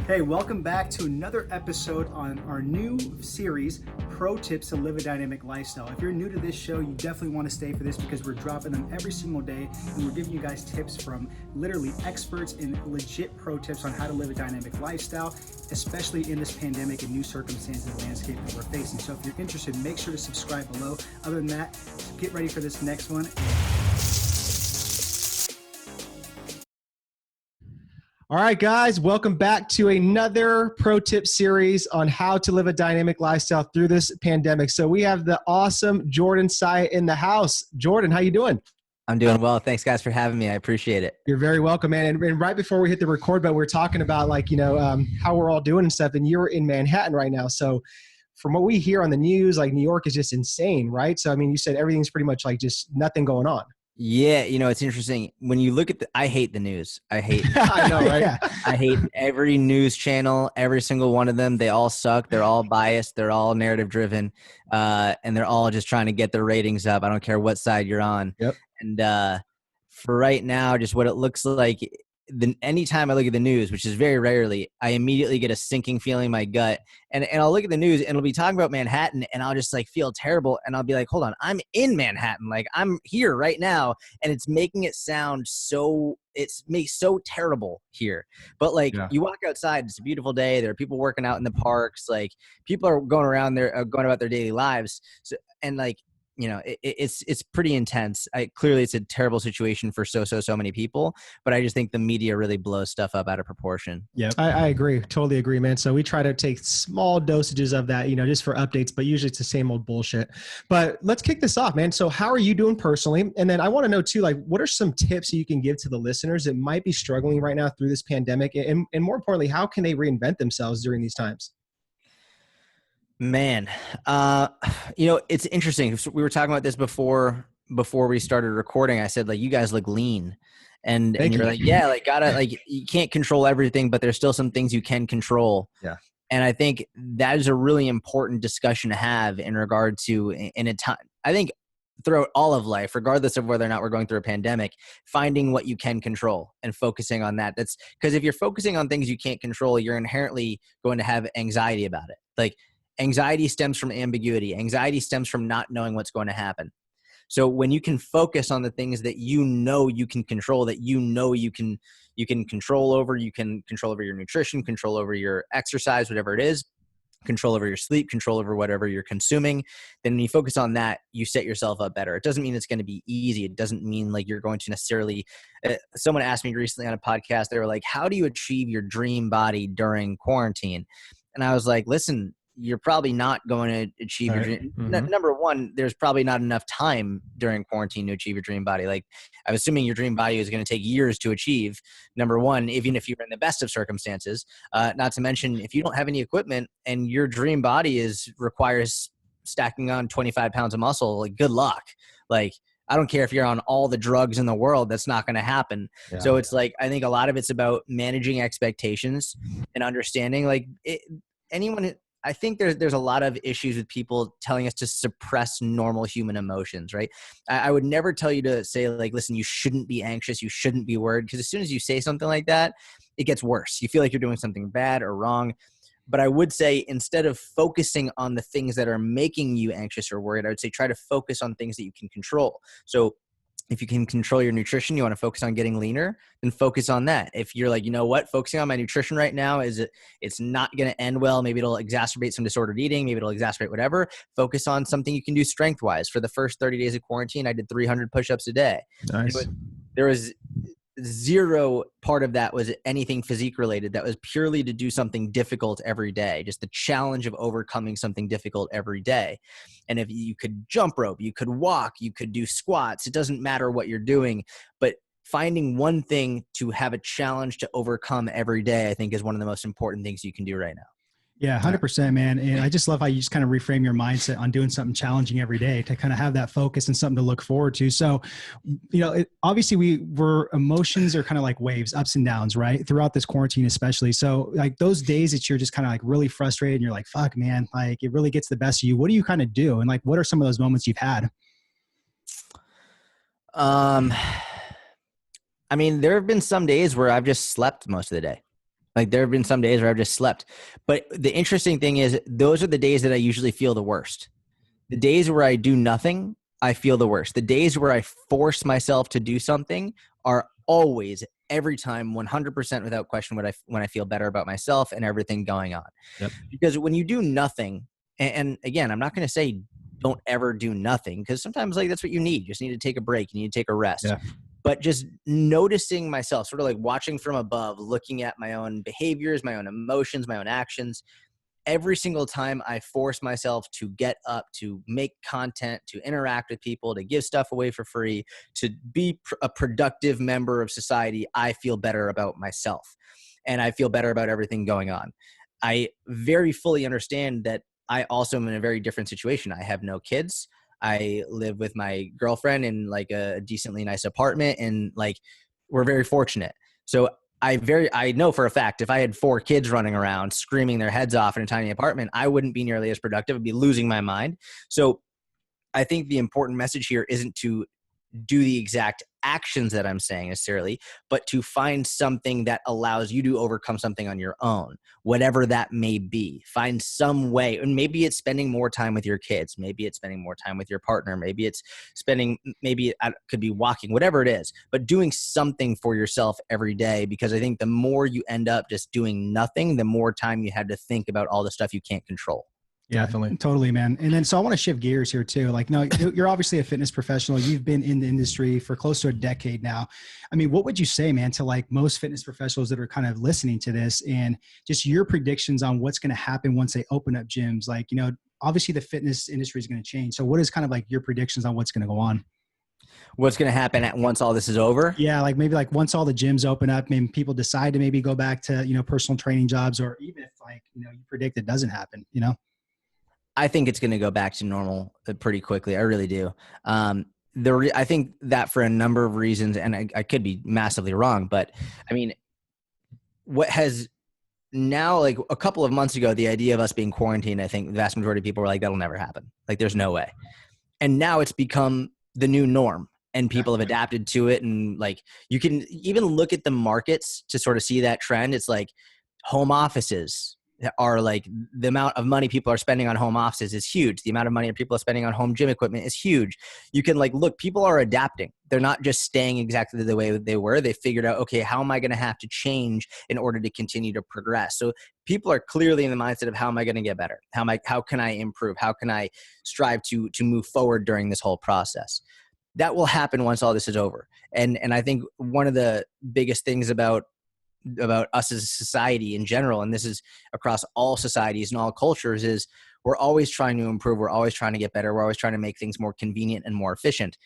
Hey, welcome back to another episode on our new series, Pro Tips to Live a Dynamic Lifestyle. If you're new to this show, you definitely want to stay for this because we're dropping them every single day and we're giving you guys tips from literally experts and legit pro tips on how to live a dynamic lifestyle, especially in this pandemic and new circumstances and landscape that we're facing. So if you're interested, make sure to subscribe below. Other than that, get ready for this next one. All right, guys, welcome back to another pro tip series on how to live a dynamic lifestyle through this pandemic. So we have the awesome Jordan Syatt in the house. Jordan, how you doing? I'm doing well. Thanks, guys, for having me. I appreciate it. You're very welcome, man. And right before we hit the record button, we were talking about how we're all doing and stuff. And you're in Manhattan right now. So from what we hear on the news, like New York is just insane, right? So, I mean, you said everything's pretty much like just nothing going on. Yeah, it's interesting. When you look at I hate the news. I I know, right? Yeah. I hate every news channel, every single one of them. They all suck. They're all biased. They're all narrative driven. And they're all just trying to get their ratings up. I don't care what side you're on. Yep. And for right now, just what it looks like, anytime I look at the news, which is very rarely, I immediately get a sinking feeling in my gut. And I'll look at the news and it'll be talking about Manhattan and I'll just like feel terrible. And I'll be like, hold on, I'm in Manhattan. Like I'm here right now. And it's making it sound so terrible here. But like You walk outside, it's a beautiful day. There are people working out in the parks. Like people are going around there, going about their daily lives. So, and like, it's pretty intense. Clearly it's a terrible situation for so many people, but I just think the media really blows stuff up out of proportion. Yeah, I agree. Totally agree, man. So we try to take small dosages of that, just for updates, but usually it's the same old bullshit. But let's kick this off, man. So how are you doing personally? And then I want to know too, like, what are some tips you can give to the listeners that might be struggling right now through this pandemic? And more importantly, how can they reinvent themselves during these times? Man, it's interesting. We were talking about this before we started recording. I said, like, you guys look lean. And you're like, yeah, like you can't control everything, but there's still some things you can control. Yeah. And I think that is a really important discussion to have in regard to in a time. I think throughout all of life, regardless of whether or not we're going through a pandemic, finding what you can control and focusing on that. That's because if you're focusing on things you can't control, you're inherently going to have anxiety about it. Like, anxiety stems from ambiguity. Anxiety stems from not knowing what's going to happen. So when you can focus on the things that you can control, that you can control over, you can control over your nutrition, control over your exercise, whatever it is, control over your sleep, control over whatever you're consuming, then when you focus on that, you set yourself up better. It doesn't mean it's going to be easy. It doesn't mean like you're going to necessarily someone asked me recently on a podcast, they were like, how do you achieve your dream body during quarantine? And I was like, listen, you're probably not going to achieve your dream. Mm-hmm. Number one, there's probably not enough time during quarantine to achieve your dream body. Like, I'm assuming your dream body is going to take years to achieve. Number one, even if you're in the best of circumstances, not to mention if you don't have any equipment and your dream body requires stacking on 25 pounds of muscle, like, good luck. Like, I don't care if you're on all the drugs in the world, that's not going to happen. Yeah. So it's like, I think a lot of it's about managing expectations and understanding I think there's a lot of issues with people telling us to suppress normal human emotions, right? I would never tell you to say, like, listen, you shouldn't be anxious, you shouldn't be worried, because as soon as you say something like that, it gets worse. You feel like you're doing something bad or wrong. But I would say, instead of focusing on the things that are making you anxious or worried, I would say try to focus on things that you can control. So if you can control your nutrition, you want to focus on getting leaner, then focus on that. If you're like, you know what, focusing on my nutrition right now it's not going to end well. Maybe it'll exacerbate some disordered eating. Maybe it'll exacerbate whatever. Focus on something you can do strength wise. For the first 30 days of quarantine, I did 300 push-ups a day. Nice. But there was zero part of that was anything physique related. That was purely to do something difficult every day. Just the challenge of overcoming something difficult every day. And if you could jump rope, you could walk, you could do squats, it doesn't matter what you're doing, but finding one thing to have a challenge to overcome every day, I think, is one of the most important things you can do right now. Yeah, 100%, man. And I just love how you just kind of reframe your mindset on doing something challenging every day to kind of have that focus and something to look forward to. So, obviously emotions are kind of like waves, ups and downs, right? Throughout this quarantine, especially. So like those days that you're just kind of like really frustrated and you're like, fuck, man, like it really gets the best of you. What do you kind of do? And like, what are some of those moments you've had? I mean, there have been some days where I've just slept most of the day. Like there have been some days where I've just slept. But the interesting thing is those are the days that I usually feel the worst. The days where I do nothing, I feel the worst. The days where I force myself to do something are always, every time, 100% without question when I feel better about myself and everything going on. Yep. Because when you do nothing, and again, I'm not going to say don't ever do nothing, because sometimes like that's what you need. You just need to take a break. You need to take a rest. Yeah. But just noticing myself, sort of like watching from above, looking at my own behaviors, my own emotions, my own actions. Every single time I force myself to get up, to make content, to interact with people, to give stuff away for free, to be a productive member of society, I feel better about myself. And I feel better about everything going on. I very fully understand that I also am in a very different situation. I have no kids. I live with my girlfriend in like a decently nice apartment, and like we're very fortunate. So I know for a fact if I had 4 kids running around screaming their heads off in a tiny apartment, I wouldn't be nearly as productive. I'd be losing my mind. So I think the important message here isn't to do the exact actions that I'm saying necessarily, but to find something that allows you to overcome something on your own, whatever that may be. Find some way, and maybe it's spending more time with your kids. Maybe it's spending more time with your partner. Maybe it's maybe it could be walking, whatever it is, but doing something for yourself every day, because I think the more you end up just doing nothing, the more time you have to think about all the stuff you can't control. Yeah, Definitely. totally, man. And then, so I want to shift gears here too. Like, no, you're obviously a fitness professional. You've been in the industry for close to a decade now. I mean, what would you say, man, to like most fitness professionals that are kind of listening to this, and just your predictions on what's going to happen once they open up gyms? Like, obviously the fitness industry is going to change. So what is kind of like your predictions on what's going to go on? What's going to happen once all this is over? Yeah. Like maybe like once all the gyms open up, maybe people decide to maybe go back to, personal training jobs, or even if like, you predict it doesn't happen, I think it's going to go back to normal pretty quickly. I really do. I think that for a number of reasons, and I could be massively wrong, but I mean, what has now, like a couple of months ago, the idea of us being quarantined, I think the vast majority of people were like, that'll never happen. Like there's no way. And now it's become the new norm, and people have adapted to it. And like, you can even look at the markets to sort of see that trend. It's like home offices are like, the amount of money people are spending on home offices is huge. The amount of money people are spending on home gym equipment is huge. You can like, look, people are adapting. They're not just staying exactly the way they were. They figured out, okay, how am I going to have to change in order to continue to progress? So people are clearly in the mindset of, how am I going to get better? How can I improve? How can I strive to move forward during this whole process? That will happen once all this is over. And I think one of the biggest things about us as a society in general, and this is across all societies and all cultures, is we're always trying to improve. We're always trying to get better. We're always trying to make things more convenient and more efficient.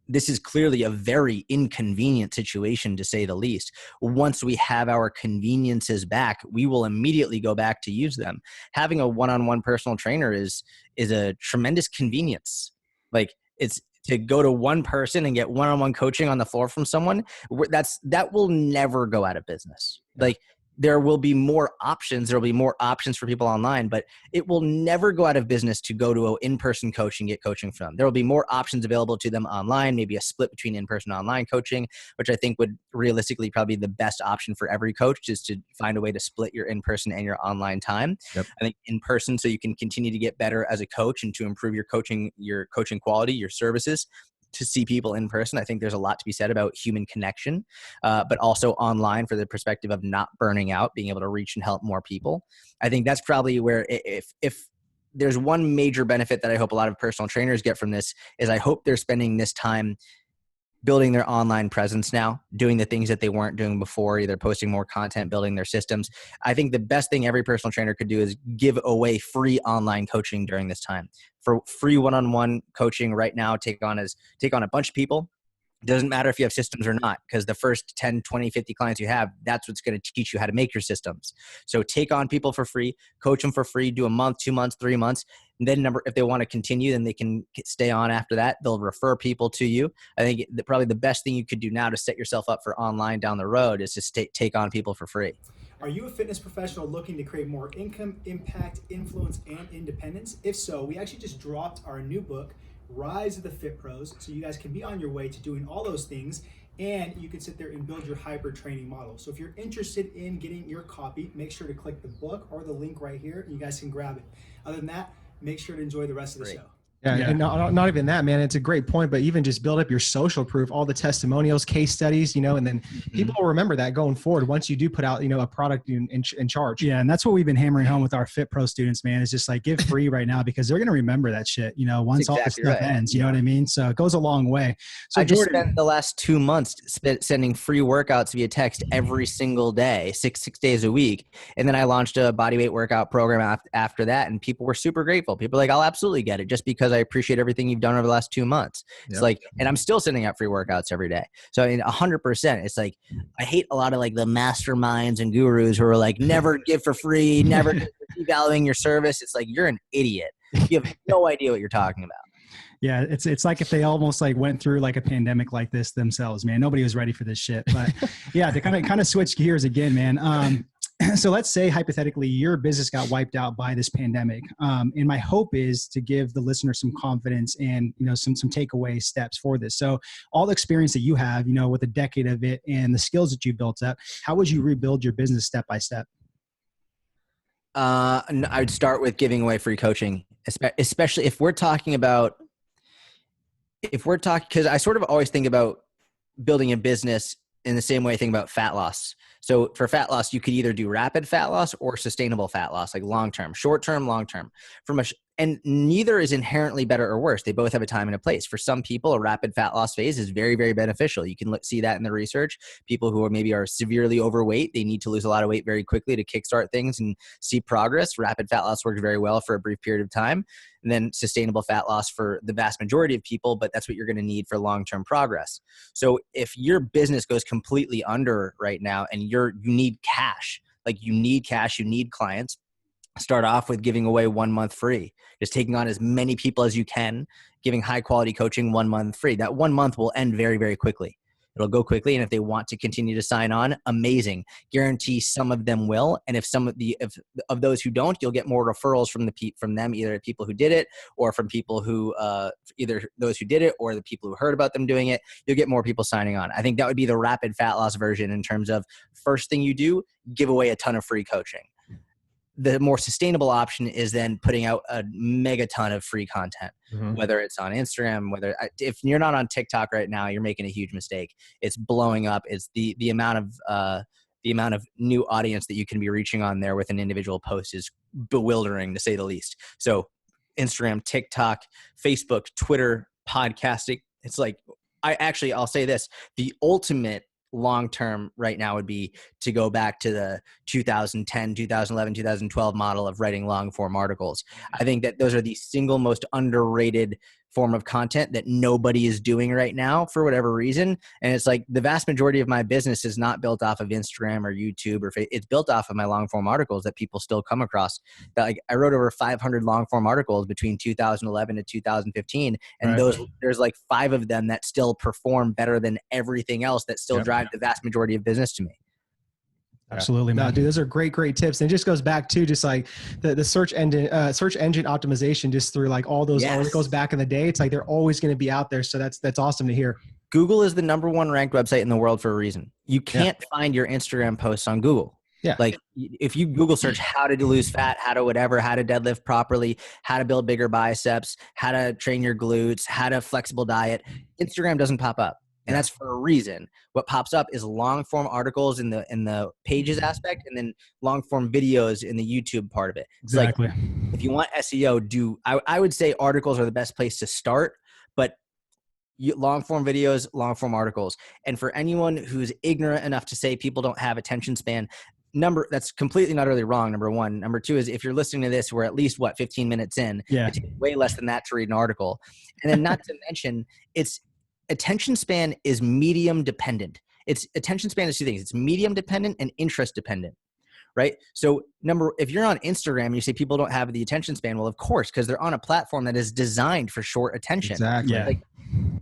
This is clearly a very inconvenient situation, to say the least. Once we have our conveniences back, we will immediately go back to use them. Having a one-on-one personal trainer is a tremendous convenience. Like, it's to go to one person and get one-on-one coaching on the floor from someone, that will never go out of business. Yeah. Like, there will be more options. There will be more options for people online, but it will never go out of business to go to an in-person coach and get coaching from them. There will be more options available to them online, maybe a split between in-person and online coaching, which I think would realistically probably be the best option for every coach, is to find a way to split your in-person and your online time. Yep. I think in person, so you can continue to get better as a coach and to improve your coaching quality, your services. To see people in person, I think there's a lot to be said about human connection, but also online for the perspective of not burning out, being able to reach and help more people. I think that's probably where, if there's one major benefit that I hope a lot of personal trainers get from this, is I hope they're spending this time building their online presence now, doing the things that they weren't doing before, either posting more content, building their systems. I think the best thing every personal trainer could do is give away free online coaching during this time. For free one-on-one coaching right now, take on a bunch of people. It doesn't matter if you have systems or not, because the first 10, 20, 50 clients you have, that's what's going to teach you how to make your systems. So take on people for free, coach them for free, do a month, 2 months, 3 months. And then if they want to continue, then they can stay on after that. They'll refer people to you. I think probably the best thing you could do now to set yourself up for online down the road is just take on people for free. Are you a fitness professional looking to create more income, impact, influence, and independence? If so, we actually just dropped our new book, Rise of the Fit Pros, so you guys can be on your way to doing all those things and you can sit there and build your hybrid training model. So if you're interested in getting your copy, make sure to click the book or the link right here, and you guys can grab it. Other than that, make sure to enjoy the rest of the show. Yeah, and not even that, man. It's a great point, but even just build up your social proof, all the testimonials, case studies, and then people will remember that going forward once you do put out, a product in charge. Yeah, and that's what we've been hammering home with our Fit Pro students, man. Is just like give free right now because they're going to remember that shit, once all the stuff ends. You know what I mean? So it goes a long way. So I just spent the last 2 months sending free workouts via text every single day, six days a week, and then I launched a bodyweight workout program after that, and people were super grateful. People were like, "I'll absolutely get it," just because I appreciate everything you've done over the last 2 months. It's like, and I'm still sending out free workouts every day. So I mean, 100%. It's like, I hate a lot of like the masterminds and gurus who are like, never give for free, never devaluing your service. It's like, you're an idiot. You have no idea what you're talking about. Yeah, it's like if they almost like went through like a pandemic like this themselves, man. Nobody was ready for this shit. But yeah, to kind of switch gears again, man. So let's say hypothetically your business got wiped out by this pandemic. And my hope is to give the listener some confidence and, some takeaway steps for this. So all the experience that you have, with a decade of it and the skills that you built up, how would you rebuild your business step by step? I'd start with giving away free coaching, especially if we're talking, because I sort of always think about building a business in the same way I think about fat loss. So for fat loss, you could either do rapid fat loss or sustainable fat loss, like long-term, short-term, long-term. And neither is inherently better or worse. They both have a time and a place. For some people, a rapid fat loss phase is very, very beneficial. You can see that in the research. People who are severely overweight, they need to lose a lot of weight very quickly to kickstart things and see progress. Rapid fat loss works very well for a brief period of time. And then sustainable fat loss for the vast majority of people, but that's what you're going to need for long-term progress. So if your business goes completely under right now and you need cash, you need clients, start off with giving away 1 month free, just taking on as many people as you can, giving high quality coaching 1 month free. That 1 month will end very, very quickly. It'll go quickly. And if they want to continue to sign on, amazing. Guarantee some of them will. And if of those who don't, you'll get more referrals from them, either people who did it or from people who, either those who did it or the people who heard about them doing it. You'll get more people signing on. I think that would be the rapid fat loss version in terms of first thing you do, give away a ton of free coaching. The more sustainable option is then putting out a mega ton of free content, whether it's on Instagram, if you're not on TikTok right now, you're making a huge mistake. It's blowing up. It's the amount of new audience that you can be reaching on there with an individual post is bewildering, to say the least. So Instagram, TikTok, Facebook, Twitter, podcasting. It's like, I'll say this, the ultimate long-term right now would be to go back to the 2010, 2011, 2012 model of writing long-form articles. I think that those are the single most underrated form of content that nobody is doing right now for whatever reason. And it's like the vast majority of my business is not built off of Instagram or YouTube or it's built off of my long-form articles that people still come across. I wrote over 500 long-form articles between 2011 to 2015. And there's like 5 of them that still perform better than everything else that still drive the vast majority of business to me. Absolutely, man. No, dude, those are great tips. And it just goes back to just like the search engine optimization, just through like all those articles back in the day. It's like they're always going to be out there. So that's awesome to hear. Google is the #1 ranked website in the world for a reason. You can't find your Instagram posts on Google. Yeah. Like if you Google search how to lose fat, how to deadlift properly, how to build bigger biceps, how to train your glutes, how to flexible diet, Instagram doesn't pop up. And that's for a reason. What pops up is long form articles in the pages aspect, and then long form videos in the YouTube part of it. Exactly. Like, if you want SEO, I would say articles are the best place to start, but long form videos, long form articles. And for anyone who's ignorant enough to say people don't have attention span, that's completely not really wrong. Number one. Number two is if you're listening to this, we're at least 15 minutes in. Yeah. It takes way less than that to read an article. And then not to mention attention span is medium dependent. Attention span is 2 things. It's medium dependent and interest dependent. right? So if you're on Instagram, you say people don't have the attention span. Well, of course, because they're on a platform that is designed for short attention. Exactly. Yeah. Like,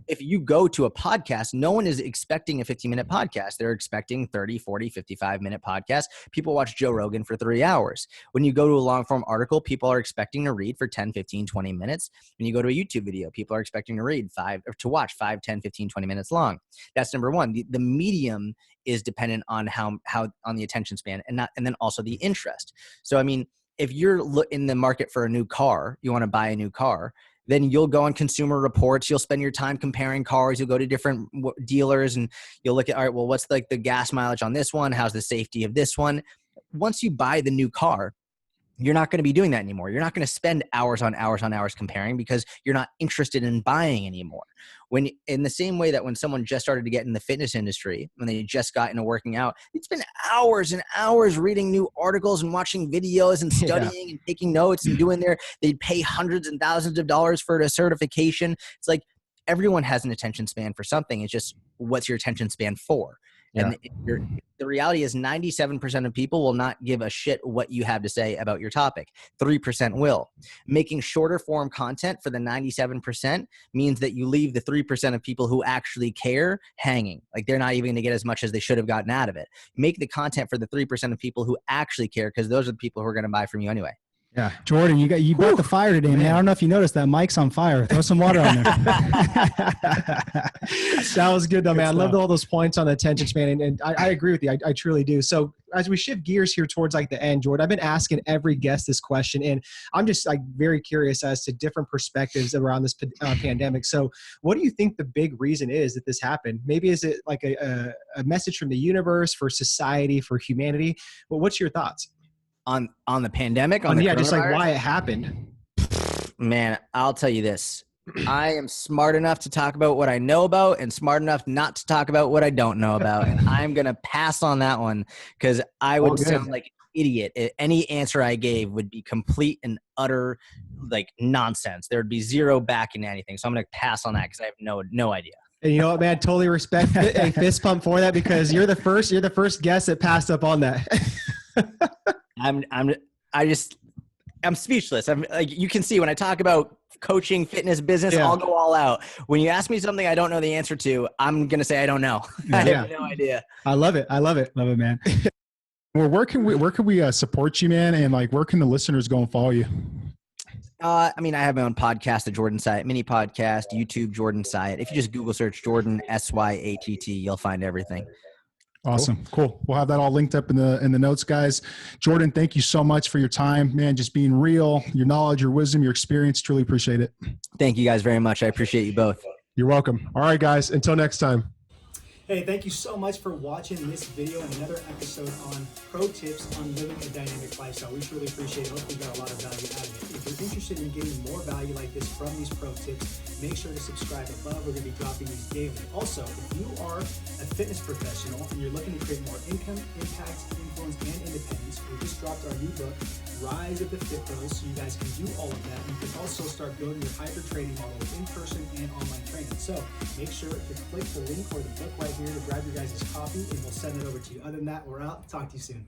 if you go to a podcast, no one is expecting a 15-minute podcast. They're expecting 30, 40, 55-minute podcasts. People watch Joe Rogan for 3 hours. When you go to a long-form article, people are expecting to read for 10, 15, 20 minutes. When you go to a YouTube video, people are expecting to watch 5, 10, 15, 20 minutes long. That's number one. The medium is dependent on how on the attention span and then also the interest. So, I mean, if you're in the market for a new car, you want to buy a new car, then you'll go on Consumer Reports. You'll spend your time comparing cars. You'll go to different dealers and you'll look at, all right, well, what's like the gas mileage on this one? How's the safety of this one? Once you buy the new car, you're not going to be doing that anymore. You're not going to spend hours on hours comparing because you're not interested in buying anymore. When in the same way that when someone just started to get in the fitness industry, when they just got into working out, it's been hours and hours reading new articles and watching videos and studying and taking notes and they'd pay hundreds and thousands of dollars for a certification. It's like everyone has an attention span for something. It's just what's your attention span for? Yeah. And the reality is 97% of people will not give a shit what you have to say about your topic. 3% will. Making shorter form content for the 97% means that you leave the 3% of people who actually care hanging. Like they're not even going to get as much as they should have gotten out of it. Make the content for the 3% of people who actually care because those are the people who are going to buy from you anyway. Yeah, Jordan, you brought the fire today, man. I don't know if you noticed that mic's on fire. Throw some water on there. That was good though, man. I loved all those points on the attention span, and I agree with you. I truly do. So as we shift gears here towards like the end, Jordan, I've been asking every guest this question, and I'm just like very curious as to different perspectives around this pandemic. So what do you think the big reason is that this happened? Maybe is it like a message from the universe for society, for humanity? Well, what's your thoughts? On the pandemic? Just like why it happened. Man, I'll tell you this. I am smart enough to talk about what I know about and smart enough not to talk about what I don't know about. And I'm going to pass on that one because I would sound like an idiot. Any answer I gave would be complete and utter like nonsense. There would be zero backing anything. So I'm going to pass on that because I have no idea. And you know what, man? Totally respect a fist pump for that because you're the first guest that passed up on that. I'm speechless. I'm like, you can see when I talk about coaching, fitness, business, I'll go all out. When you ask me something I don't know the answer to, I'm going to say, I don't know. I have no idea. I love it. Love it, man. Well, where can we support you, man? And like, where can the listeners go and follow you? I mean, I have my own podcast, the Jordan Syatt mini podcast, YouTube, Jordan Syatt. If you just Google search Jordan Syatt, you'll find everything. Awesome. Cool. We'll have that all linked up in the notes, guys. Jordan, thank you so much for your time, man. Just being real, your knowledge, your wisdom, your experience. Truly appreciate it. Thank you guys very much. I appreciate you both. You're welcome. All right, guys. Until next time. Hey, thank you so much for watching this video and another episode on pro tips on living a dynamic lifestyle. We truly appreciate it. Hope you got a lot of value out of it. If you're interested in getting more value like this from these pro tips, make sure to subscribe above. We're going to be dropping these daily. Also, if you are a fitness professional and you're looking to create more income, impact, influence, and independence, we just dropped our new book, Rise of the Fit Bros, so you guys can do all of that. You can also start building your hyper training model with in-person and online training. So make sure to click the link or the book right here to grab your guys' copy, and we'll send it over to you. Other than that, we're out. Talk to you soon.